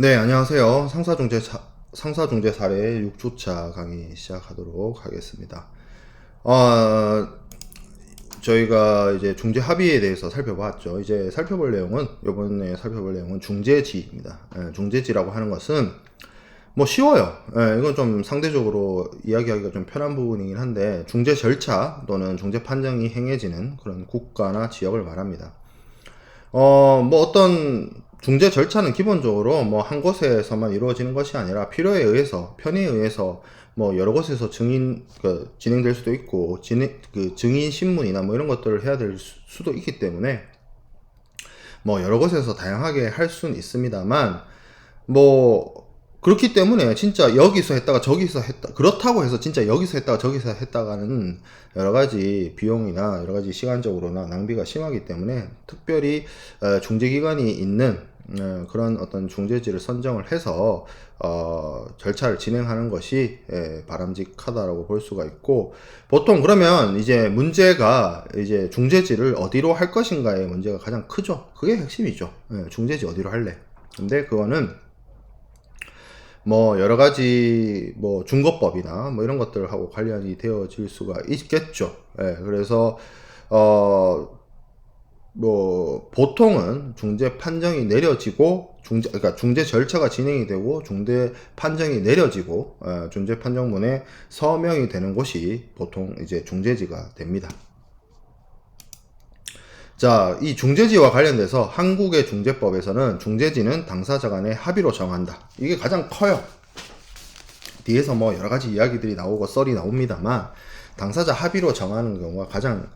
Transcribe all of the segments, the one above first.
네, 안녕하세요. 상사중재 사례 6주차 강의 시작하도록 하겠습니다. 어, 저희가 이제 중재 합의에 대해서 살펴봤죠. 이제 이번에 살펴볼 내용은 중재지입니다. 중재지라고 하는 것은 뭐 쉬워요. 이건 좀 상대적으로 이야기하기가 좀 편한 부분이긴 한데, 중재 절차 또는 중재 판정이 행해지는 그런 국가나 지역을 말합니다. 뭐 어떤 중재 절차는 기본적으로 뭐 한 곳에서만 이루어지는 것이 아니라 필요에 의해서, 편의에 의해서 뭐 여러 곳에서 진행될 수도 있고, 증인 신문이나 뭐 이런 것들을 해야 될 수도 있기 때문에 뭐 여러 곳에서 다양하게 할 수는 있습니다만, 뭐 그렇기 때문에 진짜 여기서 했다가 저기서 했다, 그렇다고 해서 진짜 여기서 했다가 저기서 했다가는 여러 가지 비용이나 여러 가지 시간적으로나 낭비가 심하기 때문에, 특별히 중재기관이 있는 그런 어떤 중재지를 선정을 해서 절차를 진행하는 것이 바람직하다라고 볼 수가 있고, 보통 그러면 이제 문제가 이제 중재지를 어디로 할 것인가의 문제가 가장 크죠. 그게 핵심이죠. 중재지 어디로 할래. 근데 그거는 뭐 여러 가지 뭐 준거법이나 뭐 이런 것들하고 관련이 되어질 수가 있겠죠. 그래서 뭐 보통은 중재 판정이 내려지고 그러니까 중재 절차가 진행이 되고 중재 판정이 내려지고 중재 판정문에 서명이 되는 곳이 보통 이제 중재지가 됩니다. 자, 이 중재지와 관련돼서 한국의 중재법에서는 중재지는 당사자 간의 합의로 정한다. 이게 가장 커요. 뒤에서 뭐 여러 가지 이야기들이 나오고 썰이 나옵니다만, 당사자 합의로 정하는 경우가 가장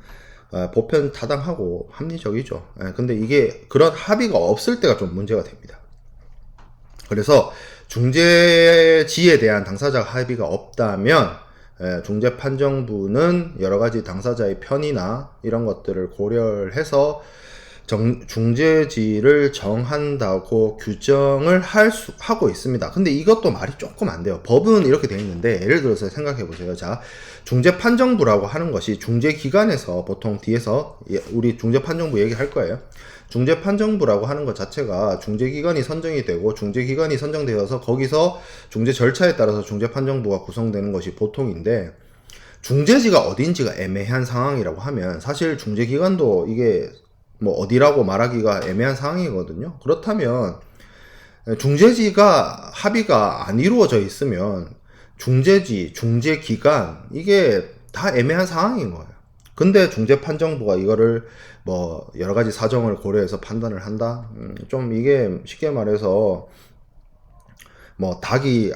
보편 타당하고 합리적이죠. 근데 이게 그런 합의가 없을 때가 좀 문제가 됩니다. 그래서 중재지에 대한 당사자 합의가 없다면 중재판정부는 여러 가지 당사자의 편의나 이런 것들을 고려를 해서 중재지를 정한다고 규정을 하고 있습니다. 근데 이것도 말이 조금 안 돼요. 법은 이렇게 되어 있는데, 예를 들어서 생각해 보세요. 자, 중재판정부라고 하는 것이 중재기관에서, 보통 뒤에서 우리 중재판정부 얘기할 거예요. 중재판정부라고 하는 것 자체가 중재기관이 선정이 되고, 중재기관이 선정되어서 거기서 중재 절차에 따라서 중재판정부가 구성되는 것이 보통인데, 중재지가 어딘지가 애매한 상황이라고 하면 사실 중재기관도 이게 뭐 어디라고 말하기가 애매한 상황이거든요. 그렇다면 중재지가 합의가 안 이루어져 있으면 중재지, 중재기관 이게 다 애매한 상황인 거예요. 근데 중재판정부가 이거를 뭐 여러 가지 사정을 고려해서 판단을 한다? 좀 이게 쉽게 말해서 뭐 닭이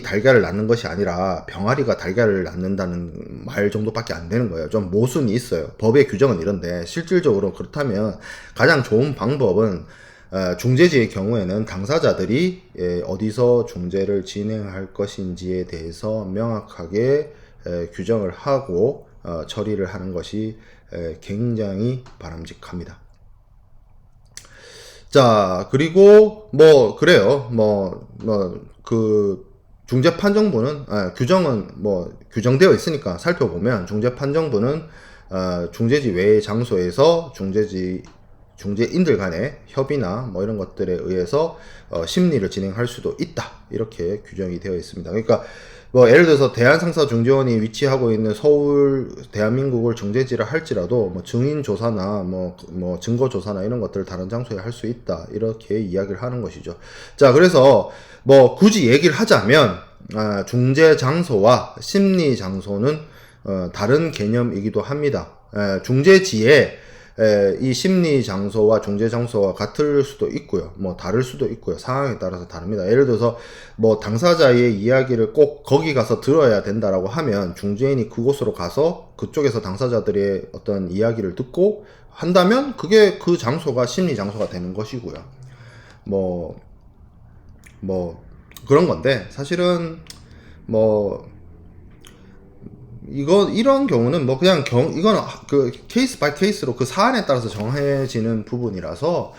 달걀을 낳는 것이 아니라 병아리가 달걀을 낳는다는 말 정도밖에 안 되는 거예요. 좀 모순이 있어요. 법의 규정은 이런데 실질적으로 그렇다면 가장 좋은 방법은 중재지의 경우에는 당사자들이 어디서 중재를 진행할 것인지에 대해서 명확하게 규정을 하고 처리를 하는 것이 굉장히 바람직합니다. 자, 그리고 뭐 그래요. 그 중재판정부는 규정은 뭐 규정되어 있으니까 살펴보면, 중재판정부는 중재지 외의 장소에서 중재인들 간의 협의나 뭐 이런 것들에 의해서 심리를 진행할 수도 있다, 이렇게 규정이 되어 있습니다. 그러니까 뭐 예를 들어서 대한상사중재원이 위치하고 있는 서울 대한민국을 중재지를 할지라도 뭐 증인 조사나 뭐 증거 조사나 이런 것들을 다른 장소에 할 수 있다, 이렇게 이야기를 하는 것이죠. 자, 그래서 뭐 굳이 얘기를 하자면 중재 장소와 심리 장소는 다른 개념이기도 합니다. 중재지에 이 심리 장소와 중재 장소가 같을 수도 있고요, 뭐 다를 수도 있고요. 상황에 따라서 다릅니다. 예를 들어서 뭐 당사자의 이야기를 꼭 거기 가서 들어야 된다라고 하면 중재인이 그곳으로 가서 그쪽에서 당사자들의 어떤 이야기를 듣고 한다면 그게 그 장소가 심리 장소가 되는 것이고요. 뭐 그런 건데, 사실은 뭐 이런 경우는 뭐 그냥 이거는 그 케이스 바이 케이스로 그 사안에 따라서 정해지는 부분이라서,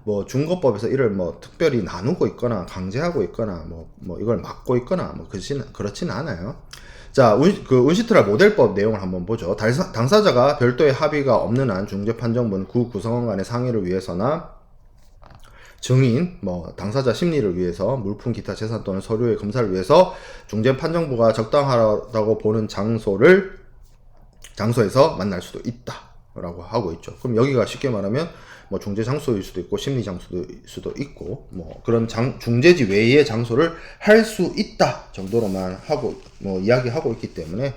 뭐 준거법에서 이를 뭐 특별히 나누고 있거나 강제하고 있거나 뭐 이걸 막고 있거나 뭐 그렇진 않아요. 자, 운시트랄 모델법 내용을 한번 보죠. 당사자가 별도의 합의가 없는 한 중재판정부는 구 구성원 간의 상의를 위해서나 증인, 뭐 당사자 심리를 위해서 물품, 기타 재산 또는 서류의 검사를 위해서 중재판정부가 적당하다고 보는 장소에서 만날 수도 있다라고 하고 있죠. 그럼 여기가 쉽게 말하면 뭐 중재 장소일 수도 있고 심리 장소일 수도 있고 뭐 그런 중재지 외의 장소를 할 수 있다 정도로만 하고 뭐 이야기하고 있기 때문에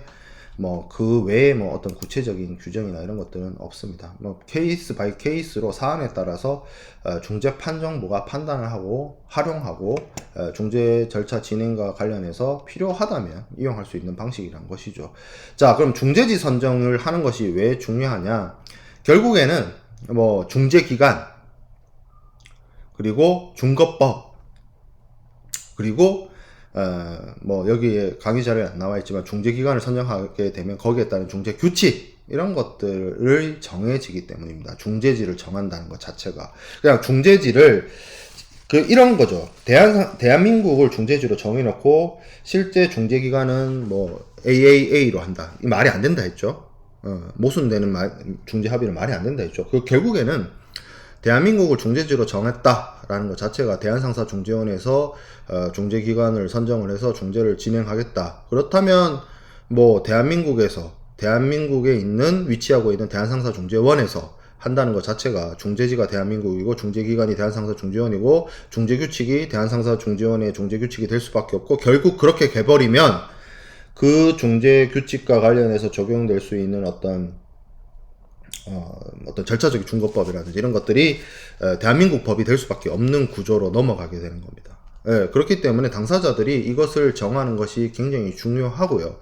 뭐 그 외에 뭐 어떤 구체적인 규정이나 이런 것들은 없습니다. 뭐 케이스 바이 케이스로 사안에 따라서 중재 판정부가 판단을 하고 활용하고 중재 절차 진행과 관련해서 필요하다면 이용할 수 있는 방식이란 것이죠. 자, 그럼 중재지 선정을 하는 것이 왜 중요하냐? 결국에는 뭐 중재기간, 그리고 중거법, 그리고 뭐 여기에 강의 자료에 안 나와 있지만 중재기간을 선정하게 되면 거기에 따른 중재규칙 이런 것들을 정해지기 때문입니다. 중재지를 정한다는 것 자체가 그냥 중재지를 이런 거죠. 대한민국을 중재지로 정해놓고 실제 중재기간은 뭐 AAA로 한다. 이 말이 안 된다 했죠. 모순되는 중재 합의는 말이 안 된다 했죠. 결국에는 대한민국을 중재지로 정했다라는 것 자체가 대한상사중재원에서 중재기관을 선정을 해서 중재를 진행하겠다. 그렇다면 뭐 대한민국에 위치하고 있는 대한상사중재원에서 한다는 것 자체가 중재지가 대한민국이고 중재기관이 대한상사중재원이고 중재규칙이 대한상사중재원의 중재규칙이 될 수밖에 없고 결국 그렇게 돼버리면 그 중재규칙과 관련해서 적용될 수 있는 어떤 절차적인 중거법이라든지 이런 것들이 대한민국 법이 될 수밖에 없는 구조로 넘어가게 되는 겁니다. 그렇기 때문에 당사자들이 이것을 정하는 것이 굉장히 중요하고요.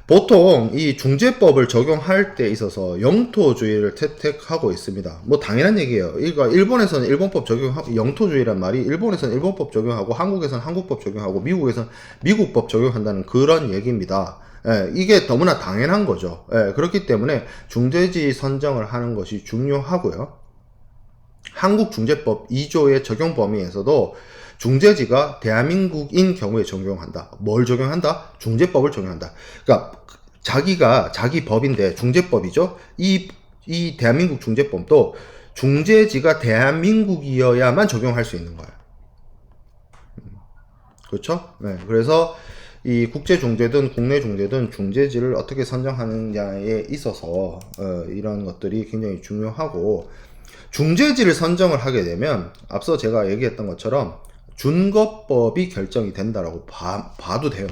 보통 이 중재법을 적용할 때 있어서 영토주의를 채택하고 있습니다. 뭐 당연한 얘기예요. 일본에서는 일본법 적용하고, 영토주의란 말이 일본에서는 일본법 적용하고 한국에서는 한국법 적용하고 미국에서는 미국법 적용한다는 그런 얘기입니다. 이게 너무나 당연한 거죠. 그렇기 때문에 중재지 선정을 하는 것이 중요하고요. 한국중재법 2조의 적용 범위에서도 중재지가 대한민국인 경우에 적용한다. 뭘 적용한다? 중재법을 적용한다. 그러니까 자기 법인데 중재법이죠. 이 대한민국 중재법도 중재지가 대한민국이어야만 적용할 수 있는 거예요. 그렇죠? 그래서 이 국제 중재든 국내 중재든 중재지를 어떻게 선정하느냐에 있어서 이런 것들이 굉장히 중요하고, 중재지를 선정을 하게 되면 앞서 제가 얘기했던 것처럼 준거법이 결정이 된다라고 봐도 돼요.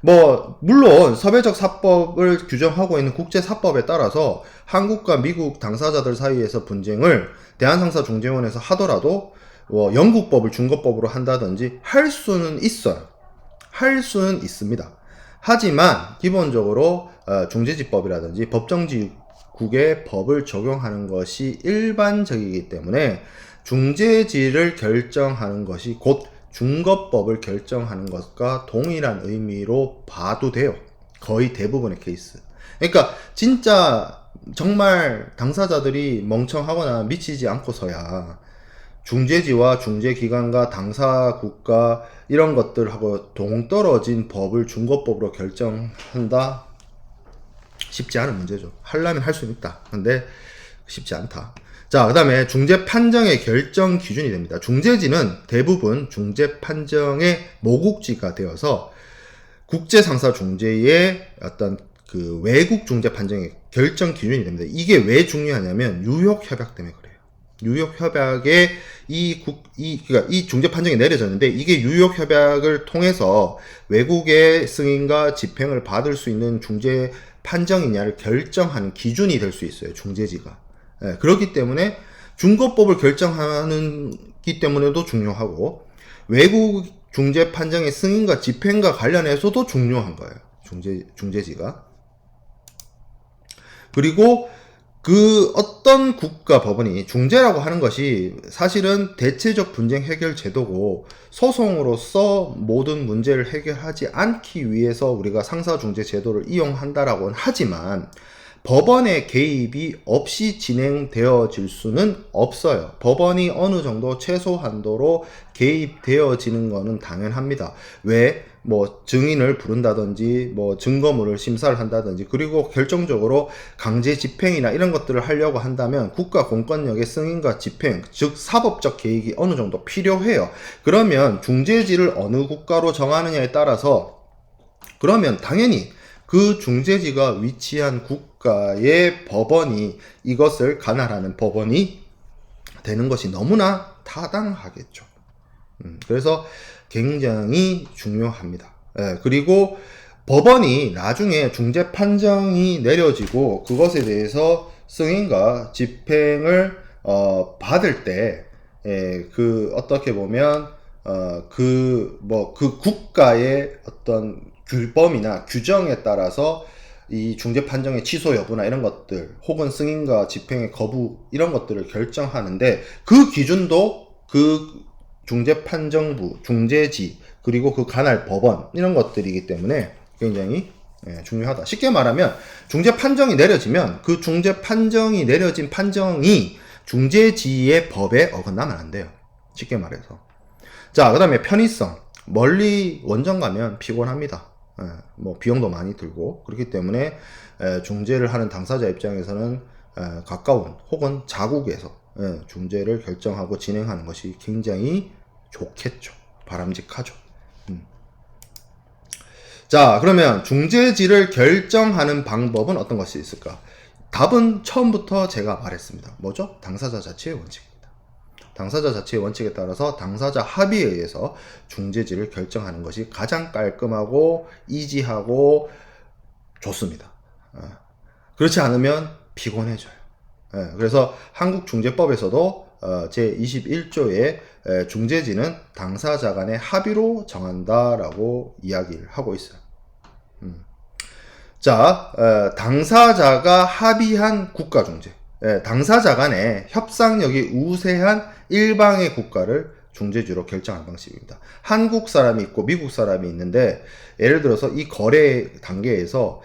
뭐 물론 서배적 사법을 규정하고 있는 국제사법에 따라서 한국과 미국 당사자들 사이에서 분쟁을 대한상사중재원에서 하더라도 뭐 영국법을 준거법으로 한다든지 할 수는 있어요. 할 수는 있습니다. 하지만 기본적으로 중재지법이라든지 법정지국의 법을 적용하는 것이 일반적이기 때문에 중재지를 결정하는 것이 곧 준거법을 결정하는 것과 동일한 의미로 봐도 돼요. 거의 대부분의 케이스. 그러니까 진짜 정말 당사자들이 멍청하거나 미치지 않고서야 중재지와 중재기관과 당사국가 이런 것들하고 동떨어진 법을 준거법으로 결정한다? 쉽지 않은 문제죠. 하려면 할 수는 있다. 근데 쉽지 않다. 자, 그 다음에 중재 판정의 결정 기준이 됩니다. 중재지는 대부분 중재 판정의 모국지가 되어서 국제상사 중재의 어떤 그 외국 중재 판정의 결정 기준이 됩니다. 이게 왜 중요하냐면 뉴욕 협약 때문에 그래요. 뉴욕 협약에 그러니까 이 중재 판정이 내려졌는데 이게 뉴욕 협약을 통해서 외국의 승인과 집행을 받을 수 있는 중재 판정이냐를 결정하는 기준이 될 수 있어요. 중재지가. 그렇기 때문에 준거법을 결정하기 때문에도 중요하고 외국 중재 판정의 승인과 집행과 관련해서도 중요한 거예요. 중재지가. 그리고 그 어떤 국가 법원이 중재라고 하는 것이 사실은 대체적 분쟁 해결 제도고 소송으로서 모든 문제를 해결하지 않기 위해서 우리가 상사 중재 제도를 이용한다라고는 하지만 법원의 개입이 없이 진행되어질 수는 없어요. 법원이 어느 정도 최소 한도로 개입되어지는 거는 당연합니다. 왜? 뭐 증인을 부른다든지 뭐 증거물을 심사를 한다든지 그리고 결정적으로 강제 집행이나 이런 것들을 하려고 한다면 국가 공권력의 승인과 집행, 즉 사법적 개입이 어느 정도 필요해요. 그러면 중재지를 어느 국가로 정하느냐에 따라서 그러면 당연히 그 중재지가 위치한 국가의 법원이 이것을 관할하는 법원이 되는 것이 너무나 타당하겠죠. 그래서 굉장히 중요합니다. 예, 그리고 법원이 나중에 중재 판정이 내려지고 그것에 대해서 승인과 집행을 받을 때, 그 어떻게 보면 그 국가의 어떤 규범이나 규정에 따라서 이 중재 판정의 취소 여부나 이런 것들 혹은 승인과 집행의 거부 이런 것들을 결정하는데 그 기준도 그 중재판정부, 중재지, 그리고 그 관할 법원 이런 것들이기 때문에 굉장히 중요하다. 쉽게 말하면 중재 판정이 내려지면 그 중재 판정이 내려진 판정이 중재지의 법에 어긋나면 안 돼요. 쉽게 말해서. 자, 그 다음에 편의성. 멀리 원정 가면 피곤합니다. 뭐 비용도 많이 들고 그렇기 때문에 중재를 하는 당사자 입장에서는 가까운 혹은 자국에서 중재를 결정하고 진행하는 것이 굉장히 좋겠죠. 바람직하죠. 자, 그러면 중재지를 결정하는 방법은 어떤 것이 있을까? 답은 처음부터 제가 말했습니다. 뭐죠? 당사자 자치의 원칙입니다. 당사자 자치의 원칙에 따라서 당사자 합의에 의해서 중재지를 결정하는 것이 가장 깔끔하고 이지하고 좋습니다. 그렇지 않으면 피곤해져요. 그래서 한국중재법에서도 제21조에 중재지는 당사자 간의 합의로 정한다라고 이야기를 하고 있어요. 자, 당사자가 합의한 국가중재. 당사자 간의 협상력이 우세한 일방의 국가를 중재지로 결정하는 방식입니다. 한국 사람이 있고 미국 사람이 있는데 예를 들어서 이 거래 단계에서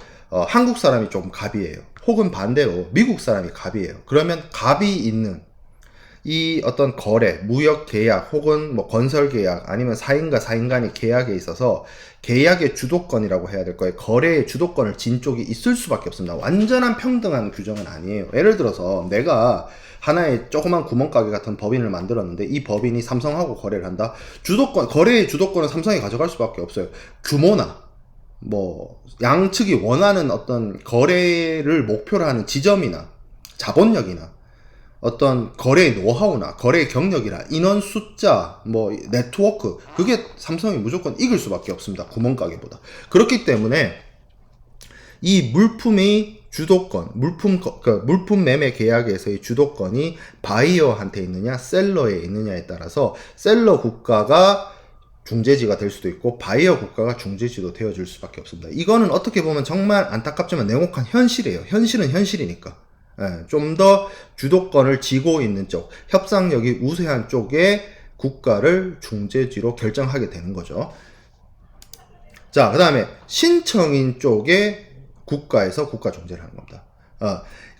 한국 사람이 좀 갑이에요. 혹은 반대로 미국 사람이 갑이에요. 그러면 갑이 있는 이 어떤 거래, 무역 계약 혹은 뭐 건설 계약 아니면 사인과 사인 간의 계약에 있어서 계약의 주도권이라고 해야 될 거예요. 거래의 주도권을 진 쪽이 있을 수밖에 없습니다. 완전한 평등한 규정은 아니에요. 예를 들어서 내가 하나의 조그만 구멍가게 같은 법인을 만들었는데 이 법인이 삼성하고 거래를 한다. 거래의 주도권은 삼성이 가져갈 수밖에 없어요. 규모나 뭐 양측이 원하는 어떤 거래를 목표로 하는 지점이나 자본력이나 어떤 거래의 노하우나 거래의 경력이나 인원 숫자, 뭐 네트워크 그게 삼성이 무조건 이길 수밖에 없습니다. 구멍가게보다. 그렇기 때문에 이 물품의 주도권, 물품 매매 계약에서의 주도권이 바이어한테 있느냐 셀러에 있느냐에 따라서 셀러 국가가 중재지가 될 수도 있고 바이어 국가가 중재지도 되어줄 수밖에 없습니다. 이거는 어떻게 보면 정말 안타깝지만 냉혹한 현실이에요. 현실은 현실이니까. 좀 더 주도권을 쥐고 있는 쪽, 협상력이 우세한 쪽의 국가를 중재지로 결정하게 되는 거죠. 자, 그 다음에 신청인 쪽의 국가에서 국가 중재를 하는 겁니다.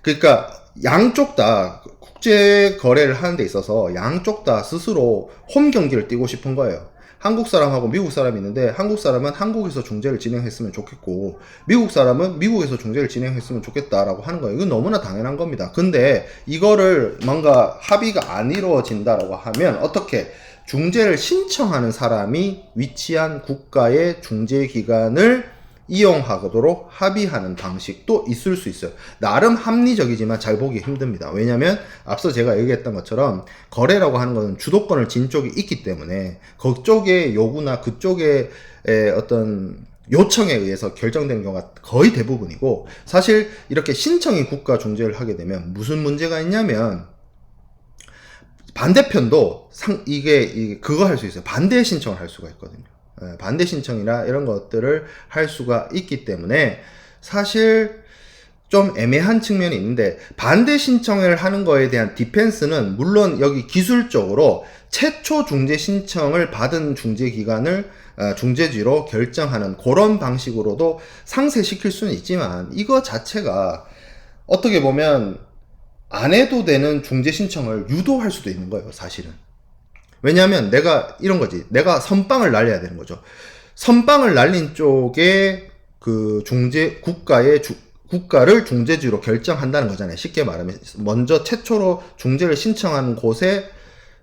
그러니까 양쪽 다 국제 거래를 하는 데 있어서 양쪽 다 스스로 홈 경기를 뛰고 싶은 거예요. 한국 사람하고 미국 사람이 있는데 한국 사람은 한국에서 중재를 진행했으면 좋겠고 미국 사람은 미국에서 중재를 진행했으면 좋겠다라고 하는 거예요. 이건 너무나 당연한 겁니다. 근데 이거를 뭔가 합의가 안 이루어진다라고 하면 어떻게 중재를 신청하는 사람이 위치한 국가의 중재기관을 이용하도록 합의하는 방식도 있을 수 있어요. 나름 합리적이지만 잘 보기 힘듭니다. 왜냐면 앞서 제가 얘기했던 것처럼 거래라고 하는 것은 주도권을 진 쪽이 있기 때문에 그쪽의 요구나 그쪽의 어떤 요청에 의해서 결정된 경우가 거의 대부분이고 사실 이렇게 신청인 국가 중재를 하게 되면 무슨 문제가 있냐면 반대편도 이게 그거 할 수 있어요. 반대 신청을 할 수가 있거든요. 반대 신청이나 이런 것들을 할 수가 있기 때문에 사실 좀 애매한 측면이 있는데 반대 신청을 하는 거에 대한 디펜스는 물론 여기 기술적으로 최초 중재 신청을 받은 중재기관을 중재지로 결정하는 그런 방식으로도 상쇄시킬 수는 있지만 이거 자체가 어떻게 보면 안 해도 되는 중재 신청을 유도할 수도 있는 거예요, 사실은. 왜냐하면 내가 이런 거지. 내가 선빵을 날려야 되는 거죠. 선빵을 날린 쪽에 그 국가를 중재지로 결정한다는 거잖아요. 쉽게 말하면 먼저 최초로 중재를 신청한 곳에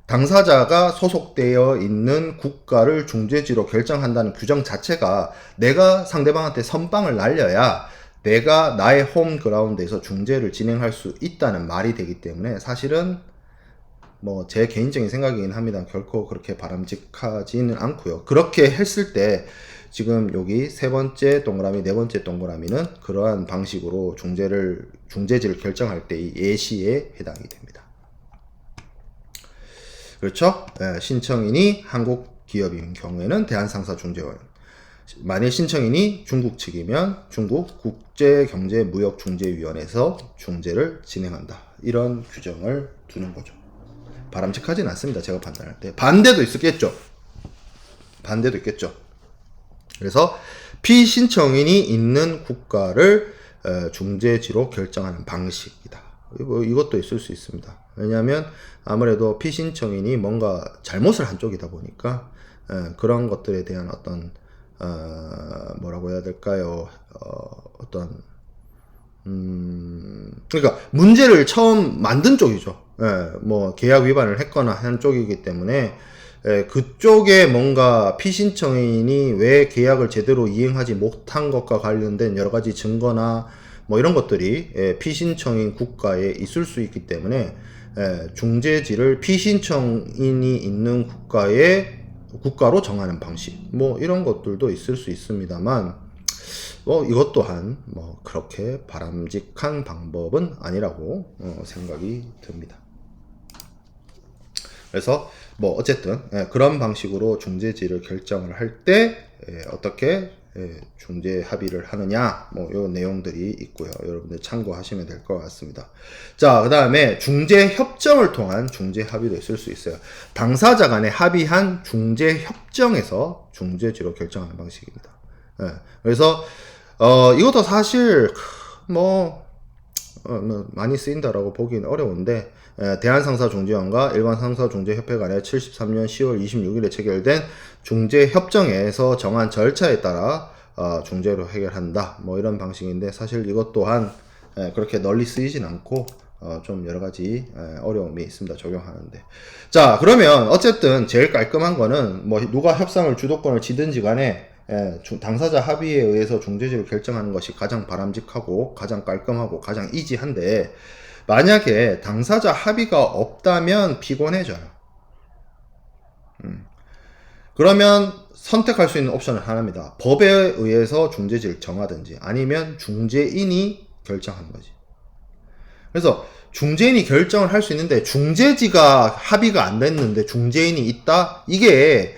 당사자가 소속되어 있는 국가를 중재지로 결정한다는 규정 자체가 내가 상대방한테 선빵을 날려야 내가 나의 홈그라운드에서 중재를 진행할 수 있다는 말이 되기 때문에 사실은 뭐 제 개인적인 생각이긴 합니다. 결코 그렇게 바람직하지는 않고요. 그렇게 했을 때 지금 여기 세 번째 동그라미, 네 번째 동그라미는 그러한 방식으로 중재지를 결정할 때의 예시에 해당이 됩니다. 그렇죠? 신청인이 한국 기업인 경우에는 대한상사중재원. 만일 신청인이 중국 측이면 중국 국제경제무역중재위원회에서 중재를 진행한다. 이런 규정을 두는 거죠. 바람직하진 않습니다. 제가 판단할 때. 반대도 있겠죠. 그래서 피신청인이 있는 국가를 중재지로 결정하는 방식이다. 이것도 있을 수 있습니다. 왜냐하면 아무래도 피신청인이 뭔가 잘못을 한 쪽이다 보니까 그런 것들에 대한 어떤 뭐라고 해야 될까요? 그러니까 문제를 처음 만든 쪽이죠. 뭐 계약 위반을 했거나 한 쪽이기 때문에 그쪽에 뭔가 피신청인이 왜 계약을 제대로 이행하지 못한 것과 관련된 여러 가지 증거나 뭐 이런 것들이 피신청인 국가에 있을 수 있기 때문에 중재지를 피신청인이 있는 국가로 정하는 방식 뭐 이런 것들도 있을 수 있습니다만 이것 또한 뭐 그렇게 바람직한 방법은 아니라고 생각이 듭니다. 그래서 뭐 어쨌든 그런 방식으로 중재지를 결정을 할 때 어떻게 중재 합의를 하느냐 뭐 요 내용들이 있고요. 여러분들 참고하시면 될 것 같습니다. 자, 그 다음에 중재 협정을 통한 중재 합의도 있을 수 있어요. 당사자 간에 합의한 중재 협정에서 중재지로 결정하는 방식입니다. 그래서 이것도 사실 뭐 많이 쓰인다라고 보기는 어려운데 대한상사중재원과 일반상사중재협회 간에 73년 10월 26일에 체결된 중재협정에서 정한 절차에 따라 중재로 해결한다 뭐 이런 방식인데 사실 이것 또한 그렇게 널리 쓰이진 않고 좀 여러가지 어려움이 있습니다. 적용하는데. 자, 그러면 어쨌든 제일 깔끔한 거는 뭐 누가 협상을 주도권을 쥐든지 간에 당사자 합의에 의해서 중재지를 결정하는 것이 가장 바람직하고 가장 깔끔하고 가장 이지한데 만약에 당사자 합의가 없다면 피곤해져요. 그러면 선택할 수 있는 옵션은 하나입니다. 법에 의해서 중재지를 정하든지 아니면 중재인이 결정하는 거지. 그래서 중재인이 결정을 할 수 있는데 중재지가 합의가 안 됐는데 중재인이 있다? 이게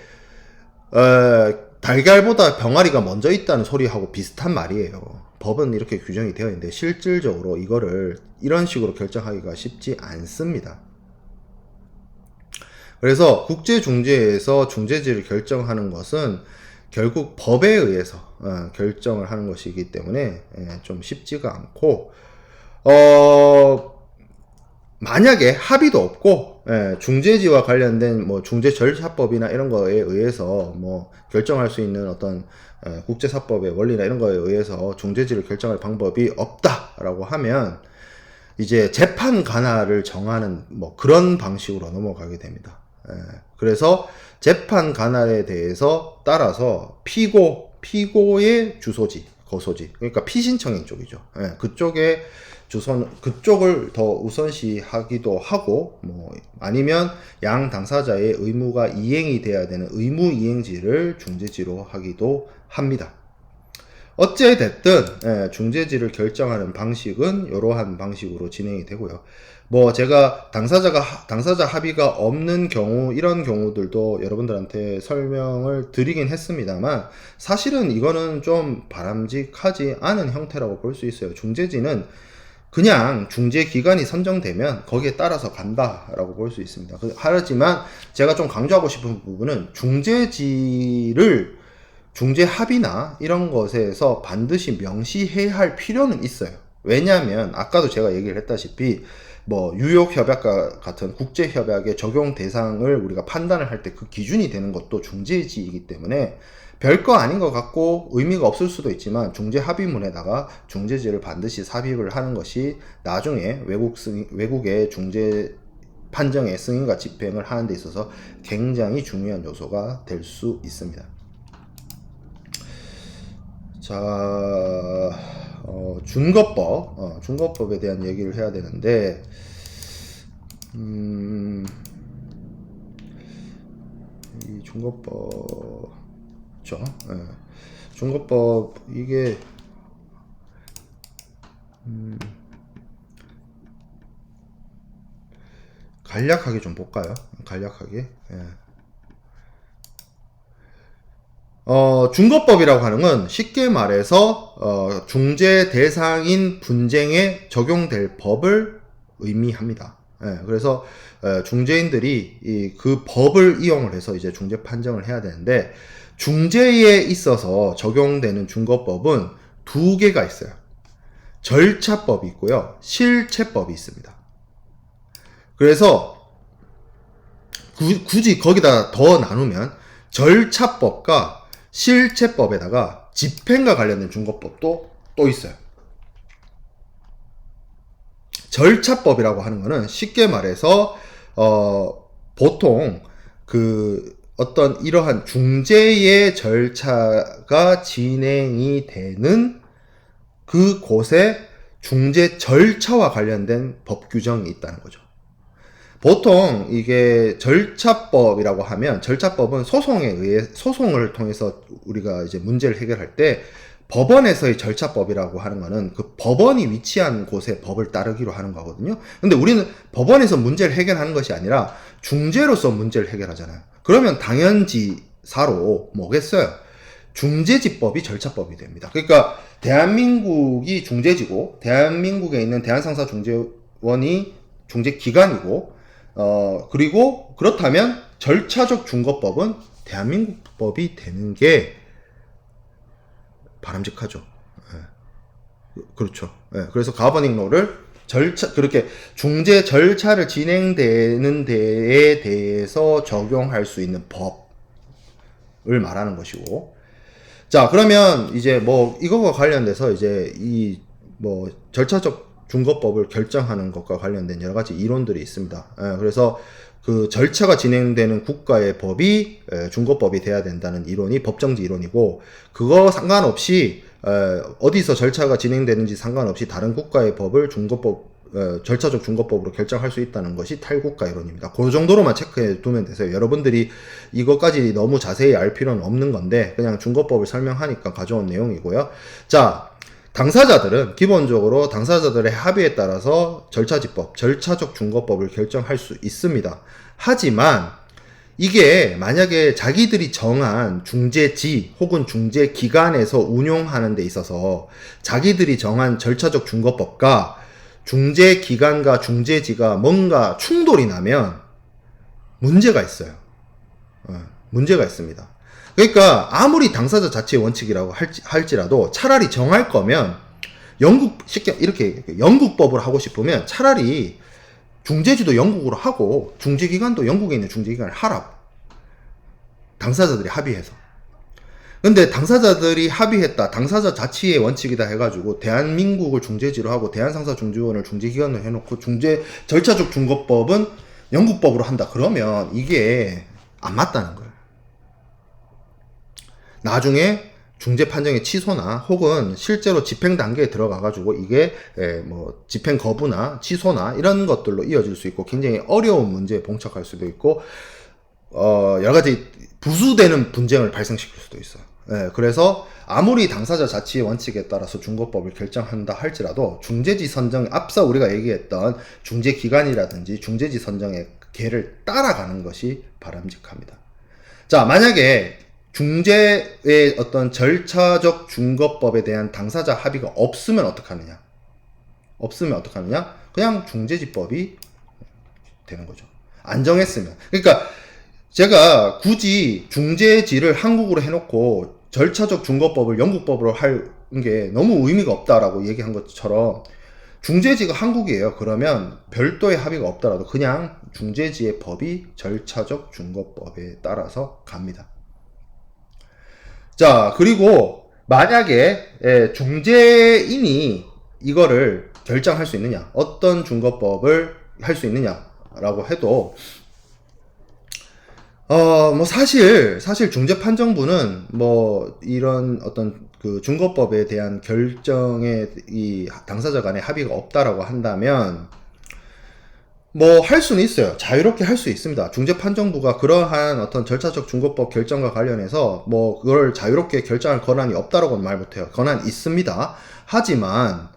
달걀보다 병아리가 먼저 있다는 소리하고 비슷한 말이에요. 법은 이렇게 규정이 되어 있는데 실질적으로 이거를 이런 식으로 결정하기가 쉽지 않습니다. 그래서 국제중재에서 중재지를 결정하는 것은 결국 법에 의해서 결정을 하는 것이기 때문에 좀 쉽지가 않고 만약에 합의도 없고 중재지와 관련된 뭐 중재절차법이나 이런 거에 의해서 뭐 결정할 수 있는 어떤 국제사법의 원리나 이런 거에 의해서 중재지를 결정할 방법이 없다라고 하면 이제 재판 관할을 정하는 뭐 그런 방식으로 넘어가게 됩니다. 그래서 재판 관할에 대해서 따라서 피고의 주소지, 거소지, 그러니까 피신청인 쪽이죠. 그쪽에 그쪽을 더 우선시하기도 하고, 뭐, 아니면 양 당사자의 의무가 이행이 돼야 되는 의무이행지를 중재지로 하기도 합니다. 어찌됐든, 중재지를 결정하는 방식은 이러한 방식으로 진행이 되고요. 뭐, 제가 당사자 합의가 없는 경우, 이런 경우들도 여러분들한테 설명을 드리긴 했습니다만, 사실은 이거는 좀 바람직하지 않은 형태라고 볼 수 있어요. 중재지는 그냥 중재 기간이 선정되면 거기에 따라서 간다라고 볼 수 있습니다. 하지만 제가 좀 강조하고 싶은 부분은 중재 합의나 이런 것에서 반드시 명시해야 할 필요는 있어요. 왜냐하면 아까도 제가 얘기를 했다시피 뭐 뉴욕 협약과 같은 국제 협약의 적용 대상을 우리가 판단을 할 때 그 기준이 되는 것도 중재지이기 때문에 별거 아닌 것 같고 의미가 없을 수도 있지만 중재 합의문에다가 중재지를 반드시 삽입을 하는 것이 나중에 외국의 중재 판정의 승인과 집행을 하는 데 있어서 굉장히 중요한 요소가 될 수 있습니다. 자, 준거법에 대한 얘기를 해야 되는데, 이 준거법, 그쵸? 예. 준거법, 이게, 간략하게 좀 볼까요? 간략하게. 예. 준거법이라고 하는 건 쉽게 말해서 중재 대상인 분쟁에 적용될 법을 의미합니다. 예, 그래서 중재인들이 그 법을 이용을 해서 이제 중재 판정을 해야 되는데 중재에 있어서 적용되는 준거법은 두 개가 있어요. 절차법이 있고요, 실체법이 있습니다. 그래서 굳이 거기다 더 나누면 절차법과 실체법에다가 집행과 관련된 준거법도 또 있어요. 절차법이라고 하는 거는 쉽게 말해서 보통 그 어떤 이러한 중재의 절차가 진행이 되는 그곳에 중재 절차와 관련된 법 규정이 있다는 거죠. 보통 이게 절차법이라고 하면, 절차법은 소송을 통해서 우리가 이제 문제를 해결할 때 법원에서의 절차법이라고 하는 거는 그 법원이 위치한 곳의 법을 따르기로 하는 거거든요. 근데 우리는 법원에서 문제를 해결하는 것이 아니라 중재로서 문제를 해결하잖아요. 그러면 당연지사로 뭐겠어요? 중재지법이 절차법이 됩니다. 그러니까 대한민국이 중재지고 대한민국에 있는 대한상사중재원이 중재기관이고 그리고 그렇다면 절차적 준거법은 대한민국 법이 되는 게 바람직하죠. 예. 그렇죠. 예. 그래서 가버닝 로를 그렇게 중재 절차를 진행되는 데에 대해서 적용할 수 있는 법을 말하는 것이고, 자, 그러면 이제 뭐 이거와 관련돼서 이제 이 뭐 절차적 준거법을 결정하는 것과 관련된 여러 가지 이론들이 있습니다. 그래서 그 절차가 진행되는 국가의 법이 준거법이 돼야 된다는 이론이 법정지 이론이고, 그거 상관없이 어디서 절차가 진행되는지 상관없이 다른 국가의 법을 절차적 준거법으로 결정할 수 있다는 것이 탈국가 이론입니다. 그 정도로만 체크해 두면 되세요. 여러분들이 이것까지 너무 자세히 알 필요는 없는 건데 그냥 준거법을 설명하니까 가져온 내용이고요. 자, 당사자들은 기본적으로 당사자들의 합의에 따라서 절차적 준거법을 결정할 수 있습니다. 하지만 이게 만약에 자기들이 정한 중재지 혹은 중재기관에서 운용하는 데 있어서 자기들이 정한 절차적 준거법과 중재기관과 중재지가 뭔가 충돌이 나면 문제가 있어요. 문제가 있습니다. 그러니까 아무리 당사자 자치의 원칙이라고 할지라도 차라리 정할 거면 쉽게 이렇게 영국법을 하고 싶으면 차라리 중재지도 영국으로 하고 중재기관도 영국에 있는 중재기관을 하라고, 당사자들이 합의해서. 근데 당사자들이 합의했다, 당사자 자치의 원칙이다 해가지고 대한민국을 중재지로 하고 대한상사중재원을 중재기관으로 해놓고 절차적 준거법은 영국법으로 한다, 그러면 이게 안 맞다는 거예요. 나중에 중재 판정의 취소나 혹은 실제로 집행 단계에 들어가가지고 이게 뭐 집행 거부나 취소나 이런 것들로 이어질 수 있고 굉장히 어려운 문제에 봉착할 수도 있고 여러 가지 부수되는 분쟁을 발생시킬 수도 있어요. 그래서 아무리 당사자 자치의 원칙에 따라서 준거법을 결정한다 할지라도 중재지 선정, 앞서 우리가 얘기했던 중재기관이라든지 중재지 선정의 계를 따라가는 것이 바람직합니다. 자, 만약에 중재의 어떤 절차적 준거법에 대한 당사자 합의가 없으면 어떡하느냐? 그냥 중재지법이 되는 거죠. 안 정했으면. 그러니까 제가 굳이 중재지를 한국으로 해놓고 절차적 준거법을 영국법으로 할 게 너무 의미가 없다라고 얘기한 것처럼 중재지가 한국이에요. 그러면 별도의 합의가 없더라도 그냥 중재지의 법이 절차적 준거법에 따라서 갑니다. 자, 그리고 만약에 중재인이 이거를 결정할 수 있느냐, 어떤 준거법을 할 수 있느냐라고 해도 뭐 사실 중재판정부는 뭐 이런 어떤 그 준거법에 대한 결정에 이 당사자 간의 합의가 없다라고 한다면 뭐 할 수는 있어요. 자유롭게 할 수 있습니다. 중재판정부가 그러한 어떤 절차적 준거법 결정과 관련해서 뭐 그걸 자유롭게 결정할 권한이 없다라고는 말 못해요. 권한 있습니다. 하지만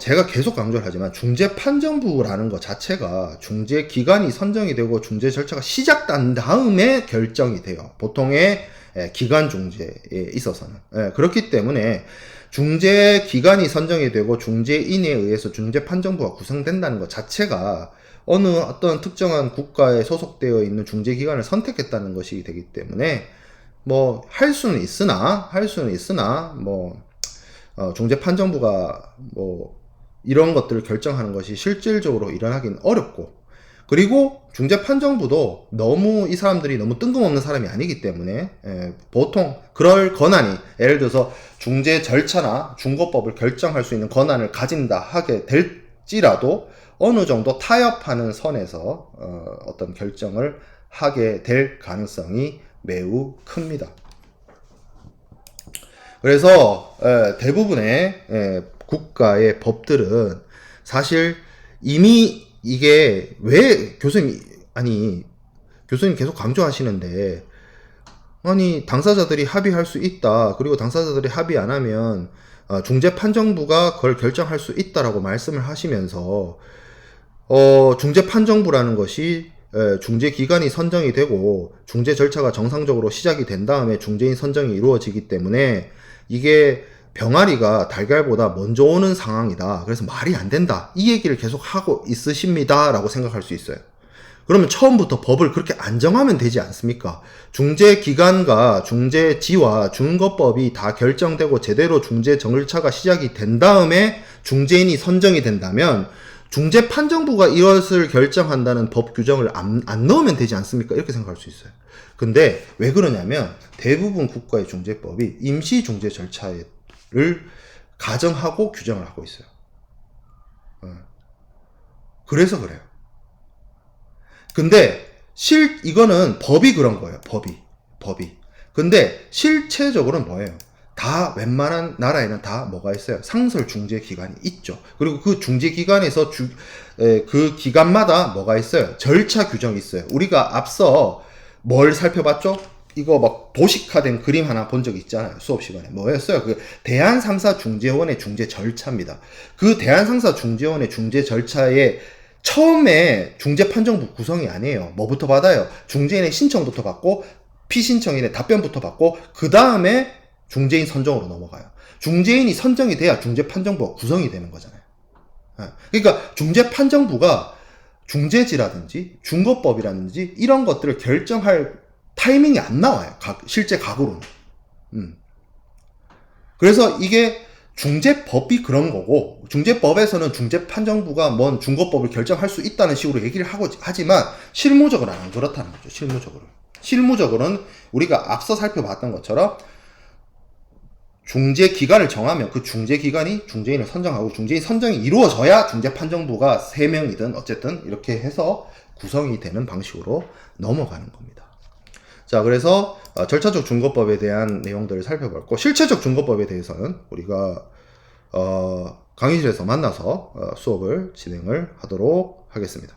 제가 계속 강조를 하지만 중재판정부라는 것 자체가 중재 기관이 선정이 되고 중재 절차가 시작된 다음에 결정이 돼요. 보통의 기관 중재에 있어서는. 그렇기 때문에 중재 기관이 선정이 되고 중재인에 의해서 중재판정부가 구성된다는 것 자체가 어느 어떤 특정한 국가에 소속되어 있는 중재 기관을 선택했다는 것이 되기 때문에 뭐 할 수는 있으나 뭐 중재판정부가 뭐 이런 것들을 결정하는 것이 실질적으로 일어나긴 어렵고, 그리고 중재판정부도 너무 이 사람들이 너무 뜬금없는 사람이 아니기 때문에 보통 그럴 권한이, 예를 들어서 중재 절차나 준거법을 결정할 수 있는 권한을 가진다 하게 될지라도 어느 정도 타협하는 선에서 어떤 결정을 하게 될 가능성이 매우 큽니다. 그래서 대부분의 국가의 법들은 사실 이미 이게 왜 교수님 계속 강조하시는데, 아니 당사자들이 합의할 수 있다, 그리고 당사자들이 합의 안 하면 중재판정부가 그걸 결정할 수 있다라고 말씀을 하시면서 중재판정부라는 것이 중재기관이 선정이 되고 중재 절차가 정상적으로 시작이 된 다음에 중재인 선정이 이루어지기 때문에 이게 병아리가 달걀보다 먼저 오는 상황이다, 그래서 말이 안 된다, 이 얘기를 계속 하고 있으십니다 라고 생각할 수 있어요. 그러면 처음부터 법을 그렇게 안 정하면 되지 않습니까? 중재기관과 중재지와 준거법이 다 결정되고 제대로 중재 절차가 시작이 된 다음에 중재인이 선정이 된다면 중재판정부가 이것을 결정한다는 법 규정을 안 넣으면 되지 않습니까? 이렇게 생각할 수 있어요. 근데 왜 그러냐면 대부분 국가의 중재법이 임시 중재 절차를 가정하고 규정을 하고 있어요. 그래서 그래요. 근데 이거는 법이 그런 거예요. 법이. 근데 실체적으로는 뭐예요? 다 웬만한 나라에는 다 뭐가 있어요? 상설 중재 기관이 있죠. 그리고 그 중재 기관에서 그 기관마다 뭐가 있어요? 절차 규정이 있어요. 우리가 앞서 뭘 살펴봤죠? 이거 막 도식화된 그림 하나 본 적 있잖아요. 수업 시간에. 뭐였어요? 그 대한상사중재원의 중재 절차입니다. 그 대한상사중재원의 중재 절차에 처음에 중재판정부 구성이 아니에요. 뭐부터 받아요? 중재인의 신청부터 받고 피신청인의 답변부터 받고 그 다음에 중재인 선정으로 넘어가요. 중재인이 선정이 돼야 중재판정부가 구성이 되는 거잖아요. 그러니까 중재판정부가 중재지라든지 준거법이라든지 이런 것들을 결정할 타이밍이 안 나와요. 실제 각오로는. 그래서 이게 중재법이 그런 거고, 중재법에서는 중재판정부가 뭔 준거법을 결정할 수 있다는 식으로 얘기를 하지만 실무적으로는 안 그렇다는 거죠. 실무적으로는 우리가 앞서 살펴봤던 것처럼 중재기관을 정하면 그 중재기관이 중재인을 선정하고 중재인 선정이 이루어져야 중재판정부가 3명이든 어쨌든 이렇게 해서 구성이 되는 방식으로 넘어가는 겁니다. 자, 그래서 절차적 준거법에 대한 내용들을 살펴봤고, 실체적 준거법에 대해서는 우리가 강의실에서 만나서 수업을 진행을 하도록 하겠습니다.